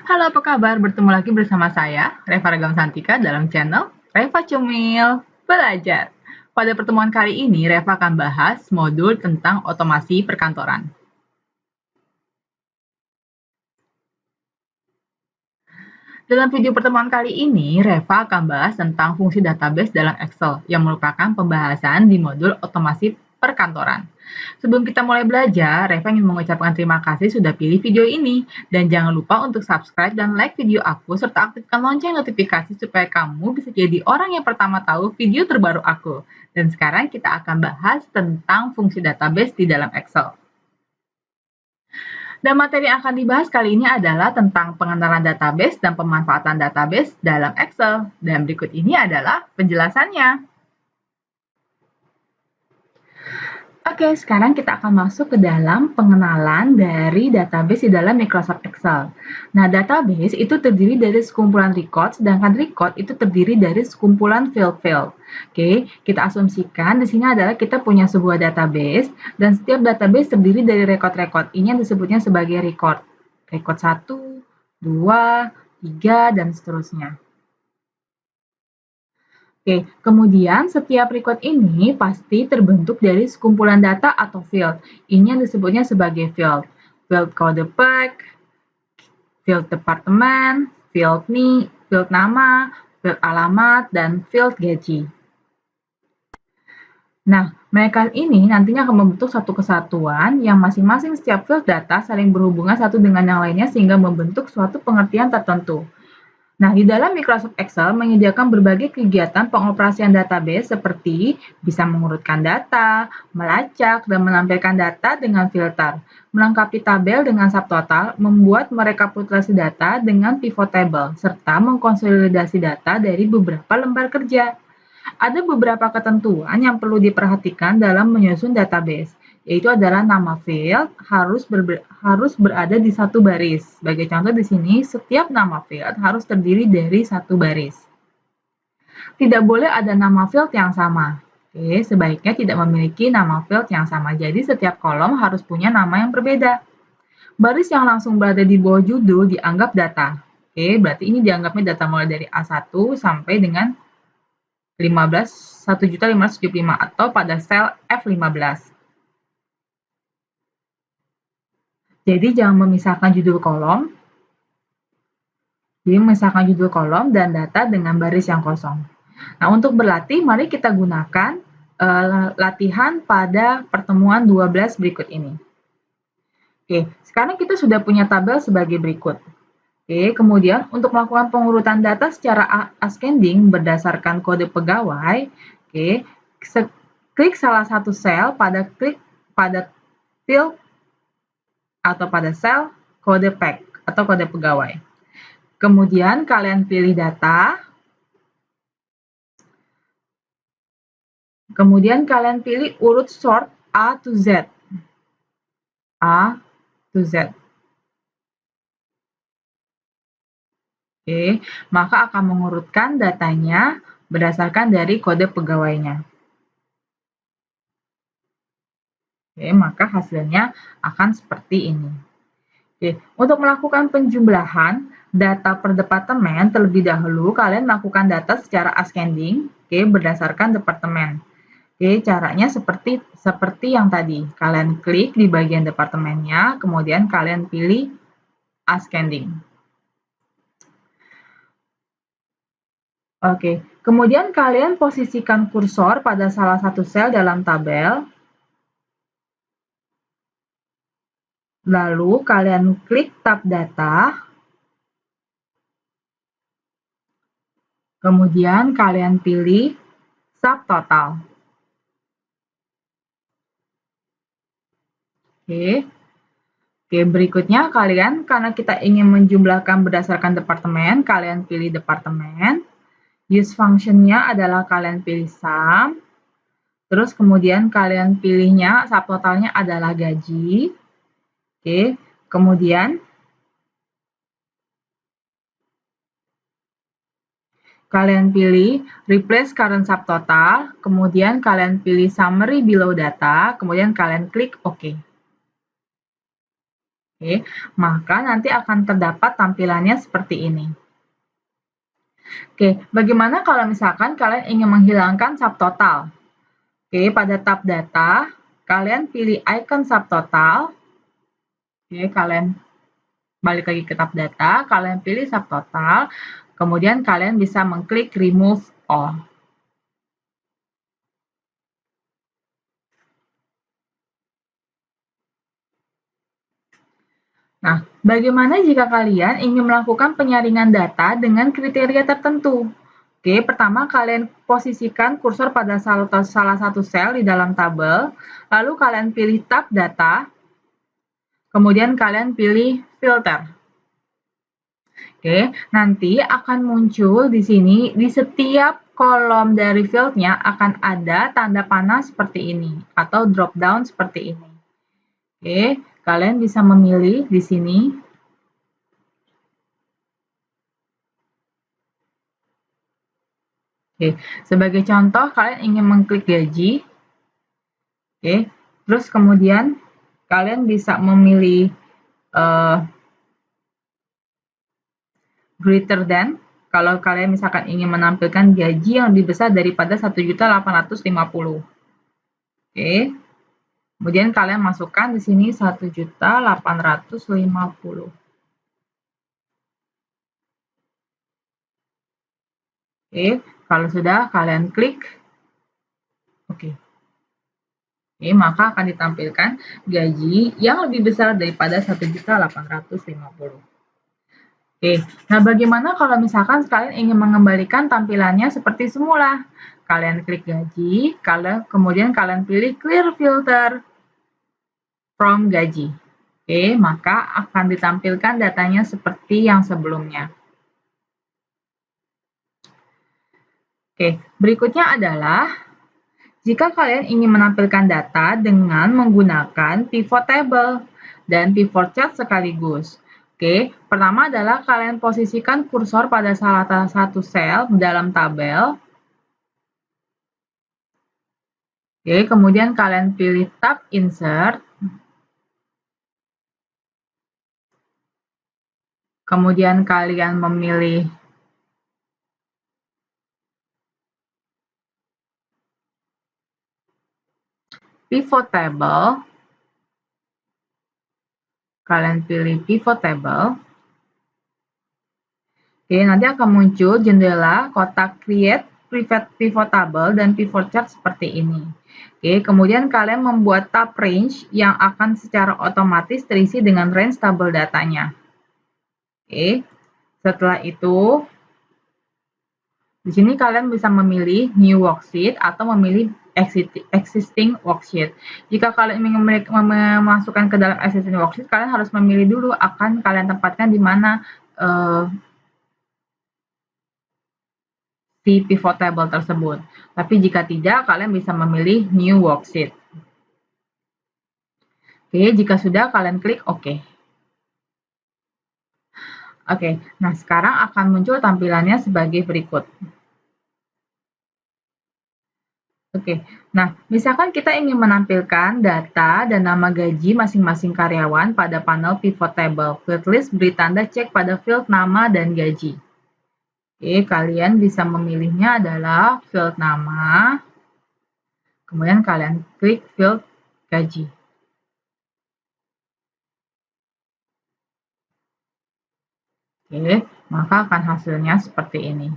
Halo, apa kabar? Bertemu lagi bersama saya, Reva Ragam Santika, dalam channel Reva Cumil Belajar. Pada pertemuan kali ini, Reva akan bahas modul tentang otomasi perkantoran. Dalam video pertemuan kali ini, Reva akan bahas tentang fungsi database dalam Excel, yang merupakan pembahasan di modul otomasi perkantoran. Sebelum kita mulai belajar, Reva ingin mengucapkan terima kasih sudah pilih video ini. Dan jangan lupa untuk subscribe dan like video aku, serta aktifkan lonceng notifikasi supaya kamu bisa jadi orang yang pertama tahu video terbaru aku. Dan sekarang kita akan bahas tentang fungsi database di dalam Excel. Dan materi yang akan dibahas kali ini adalah tentang pengenalan database dan pemanfaatan database dalam Excel. Dan berikut ini adalah penjelasannya. Oke, sekarang kita akan masuk ke dalam pengenalan dari database di dalam Microsoft Excel. Nah, database itu terdiri dari sekumpulan record, sedangkan record itu terdiri dari sekumpulan field-field. Oke, kita asumsikan di sini adalah kita punya sebuah database, dan setiap database terdiri dari record-record. Ini yang disebutnya sebagai record. Record 1, 2, 3, dan seterusnya. Oke, kemudian setiap record ini pasti terbentuk dari sekumpulan data atau field. Ini yang disebutnya sebagai field. Field kode pack, field departemen, field nama, field alamat, dan field gaji. Nah, mereka ini nantinya akan membentuk satu kesatuan yang masing-masing setiap field data saling berhubungan satu dengan yang lainnya sehingga membentuk suatu pengertian tertentu. Nah, di dalam Microsoft Excel menyediakan berbagai kegiatan pengoperasian database seperti bisa mengurutkan data, melacak, dan menampilkan data dengan filter, melengkapi tabel dengan subtotal, membuat merekapitulasi data dengan pivot table, serta mengkonsolidasi data dari beberapa lembar kerja. Ada beberapa ketentuan yang perlu diperhatikan dalam menyusun database, yaitu adalah nama field harus berada di satu baris. Sebagai contoh di sini, setiap nama field harus terdiri dari satu baris. Tidak boleh ada nama field yang sama. Oke, sebaiknya tidak memiliki nama field yang sama. Jadi setiap kolom harus punya nama yang berbeda. Baris yang langsung berada di bawah judul dianggap data. Oke, berarti ini dianggapnya data mulai dari A1 sampai dengan 1.575.000 atau pada sel F15. Jadi jangan memisahkan judul kolom. Jadi memisahkan judul kolom dan data dengan baris yang kosong. Nah, untuk berlatih, mari kita gunakan latihan pada pertemuan 12 berikut ini. Oke, sekarang kita sudah punya tabel sebagai berikut. Oke, kemudian untuk melakukan pengurutan data secara ascending berdasarkan kode pegawai, oke, klik salah satu sel pada field atau pada sel kode pack atau kode pegawai. Kemudian kalian pilih data. Kemudian kalian pilih urut sort A to Z. A to Z. Oke, maka akan mengurutkan datanya berdasarkan dari kode pegawainya. Oke, maka hasilnya akan seperti ini. Oke, untuk melakukan penjumlahan data per departemen, terlebih dahulu kalian melakukan data secara ascending, oke, berdasarkan departemen. Oke, caranya seperti yang tadi. Kalian klik di bagian departemennya, kemudian kalian pilih ascending. Oke, kemudian kalian posisikan kursor pada salah satu sel dalam tabel. Lalu kalian klik tab data. Kemudian kalian pilih subtotal. Oke. Oke, berikutnya kalian, karena kita ingin menjumlahkan berdasarkan departemen, kalian pilih departemen. Use function-nya adalah kalian pilih sum. Terus kemudian kalian pilihnya, subtotalnya adalah gaji. Oke, kemudian kalian pilih replace current subtotal, kemudian kalian pilih summary below data, kemudian kalian klik OK. Oke, maka nanti akan terdapat tampilannya seperti ini. Oke, bagaimana kalau misalkan kalian ingin menghilangkan subtotal? Oke, pada tab data, kalian pilih icon subtotal. Oke, kalian balik lagi ke tab data, kalian pilih subtotal, kemudian kalian bisa mengklik remove all. Nah, bagaimana jika kalian ingin melakukan penyaringan data dengan kriteria tertentu? Oke, pertama kalian posisikan kursor pada salah satu sel di dalam tabel, lalu kalian pilih tab data, kemudian kalian pilih filter. Oke, nanti akan muncul di sini, di setiap kolom dari fieldnya akan ada tanda panah seperti ini, atau drop down seperti ini. Oke, kalian bisa memilih di sini. Oke, sebagai contoh kalian ingin mengklik gaji. Oke, terus kemudian kalian bisa memilih greater than, kalau kalian misalkan ingin menampilkan gaji yang lebih besar daripada 1.850.000. Oke. Kemudian kalian masukkan di sini 1.850.000. Oke, kalau sudah kalian klik oke. Oke, maka akan ditampilkan gaji yang lebih besar daripada 1.850.000. Oke, nah bagaimana kalau misalkan kalian ingin mengembalikan tampilannya seperti semula? Kalian klik gaji, kemudian kalian pilih clear filter from gaji. Oke, maka akan ditampilkan datanya seperti yang sebelumnya. Oke, berikutnya adalah jika kalian ingin menampilkan data dengan menggunakan pivot table dan pivot chart sekaligus. Oke, pertama adalah kalian posisikan kursor pada salah satu sel dalam tabel. Oke, kemudian kalian pilih tab insert. Kemudian kalian memilih pivot table. Kalian pilih pivot table. Oke, nanti akan muncul jendela kotak create pivot table dan pivot chart seperti ini. Oke, kemudian kalian membuat tab range yang akan secara otomatis terisi dengan range tabel datanya. Oke, setelah itu di sini kalian bisa memilih new worksheet atau memilih existing worksheet. Jika kalian ingin memasukkan ke dalam existing worksheet, kalian harus memilih dulu akan kalian tempatkan di mana si pivot table tersebut. Tapi jika tidak, kalian bisa memilih new worksheet. Oke, jika sudah kalian klik OK. Oke, nah sekarang akan muncul tampilannya sebagai berikut. Oke, nah misalkan kita ingin menampilkan data dan nama gaji masing-masing karyawan pada panel pivot table. Field list beri tanda cek pada field nama dan gaji. Oke, kalian bisa memilihnya adalah field nama, kemudian kalian klik field gaji. Oke, maka akan hasilnya seperti ini.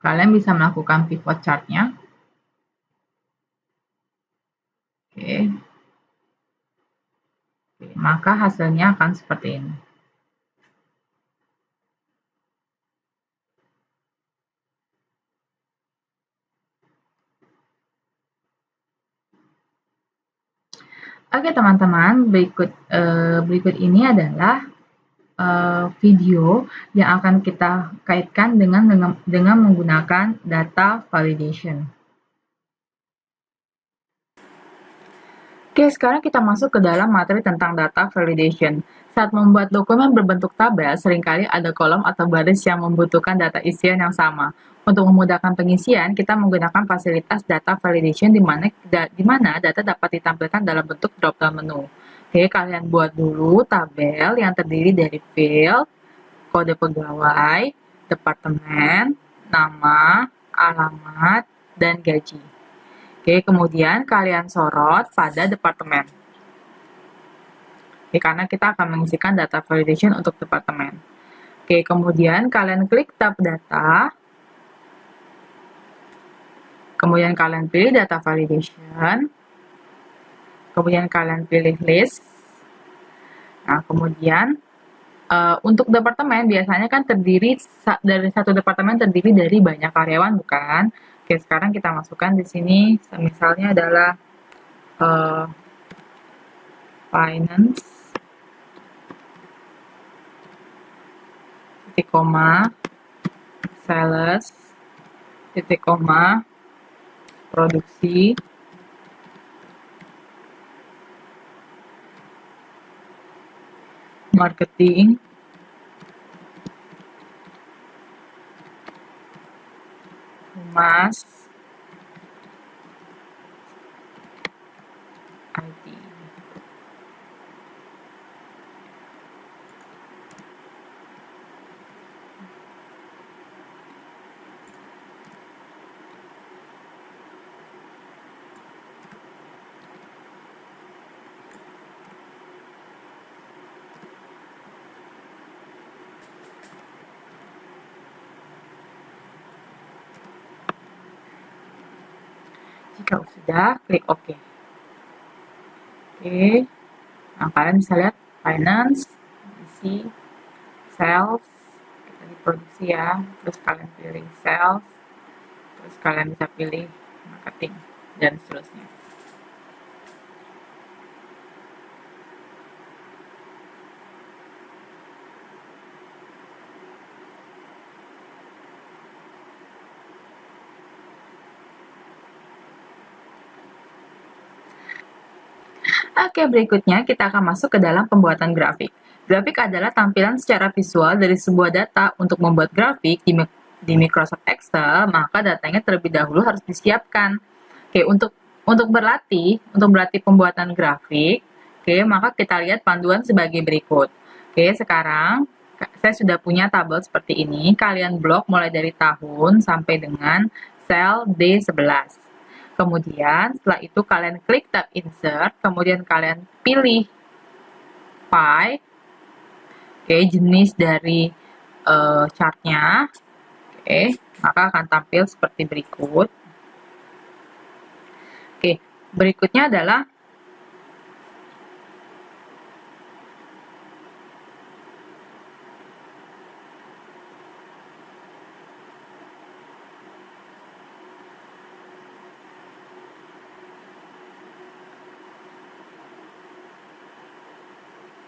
Kalian bisa melakukan pivot chart-nya. Oke. Maka hasilnya akan seperti ini. Oke teman-teman, berikut ini adalah video yang akan kita kaitkan dengan menggunakan data validation. Oke, sekarang kita masuk ke dalam materi tentang data validation. Saat membuat dokumen berbentuk tabel, seringkali ada kolom atau baris yang membutuhkan data isian yang sama. Untuk memudahkan pengisian, kita menggunakan fasilitas data validation di mana data dapat ditampilkan dalam bentuk drop-down menu. Oke, kalian buat dulu tabel yang terdiri dari field, kode pegawai, departemen, nama, alamat, dan gaji. Oke, kemudian kalian sorot pada departemen. Oke, karena kita akan mengisikan data validation untuk departemen. Oke, kemudian kalian klik tab data. Kemudian kalian pilih data validation. Kemudian kalian pilih list. Nah, kemudian untuk departemen biasanya kan terdiri dari satu departemen terdiri dari banyak karyawan, bukan? Oke, sekarang kita masukkan di sini, misalnya adalah finance, titik koma, sales, titik koma, produksi, marketing, humas, IT. Jika sudah, klik OK. Oke, nah kalian bisa lihat finance, isi, sales, kita di produksi ya, terus kalian pilih sales, terus kalian bisa pilih marketing, dan seterusnya. Oke, berikutnya kita akan masuk ke dalam pembuatan grafik. Grafik adalah tampilan secara visual dari sebuah data. Untuk membuat grafik di Microsoft Excel, maka datanya terlebih dahulu harus disiapkan. Oke, untuk berlatih pembuatan grafik, oke, maka kita lihat panduan sebagai berikut. Oke, sekarang saya sudah punya tabel seperti ini. Kalian blok mulai dari tahun sampai dengan sel D11. Kemudian setelah itu kalian klik tab insert, kemudian kalian pilih pie, oke, jenis dari chartnya, oke, maka akan tampil seperti berikut. Oke, berikutnya adalah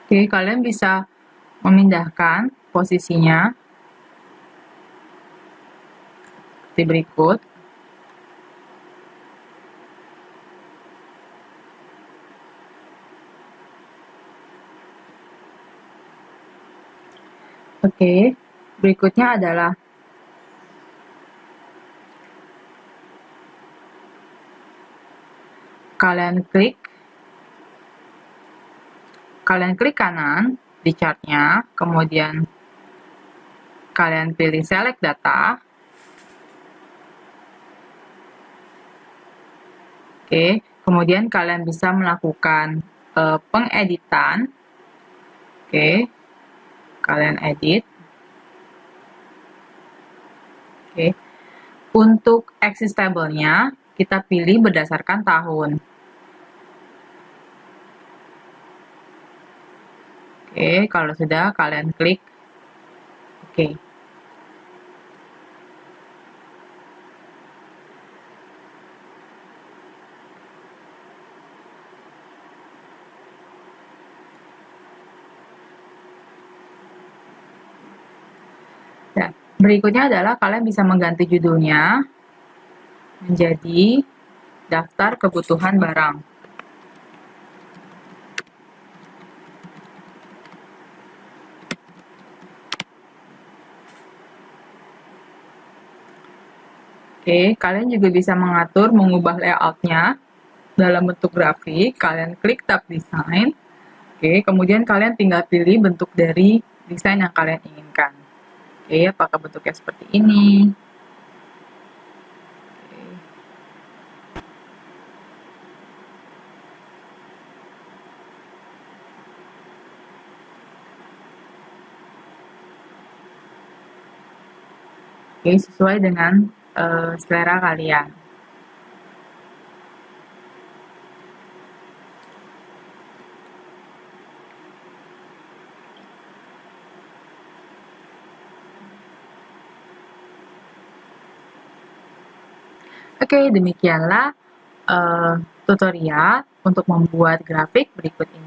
oke, kalian bisa memindahkan posisinya seperti berikut. Oke, berikutnya adalah kalian klik kanan di chartnya, kemudian kalian pilih select data. Oke, kemudian kalian bisa melakukan pengeditan. Oke, kalian edit. Oke, untuk axis table-nya kita pilih berdasarkan tahun. Oke, kalau sudah kalian klik OK. Nah, berikutnya adalah kalian bisa mengganti judulnya menjadi daftar kebutuhan barang. Oke, kalian juga bisa mengatur mengubah layout-nya dalam bentuk grafik. Kalian klik tab desain. Oke, kemudian kalian tinggal pilih bentuk dari desain yang kalian inginkan. Oke, apakah bentuknya seperti ini? Oke, sesuai dengan selera kalian. Oke, demikianlah tutorial untuk membuat grafik berikut ini.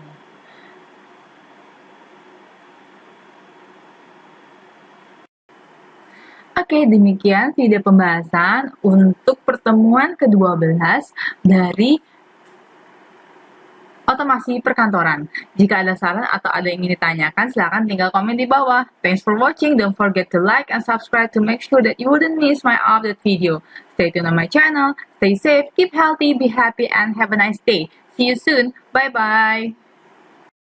Oke, demikian video pembahasan untuk pertemuan ke-12 dari otomasi perkantoran. Jika ada saran atau ada yang ingin ditanyakan, silahkan tinggal komen di bawah. Thanks for watching. Don't forget to like and subscribe to make sure that you wouldn't miss my update video. Stay tuned on my channel. Stay safe, keep healthy, be happy, and have a nice day. See you soon. Bye-bye.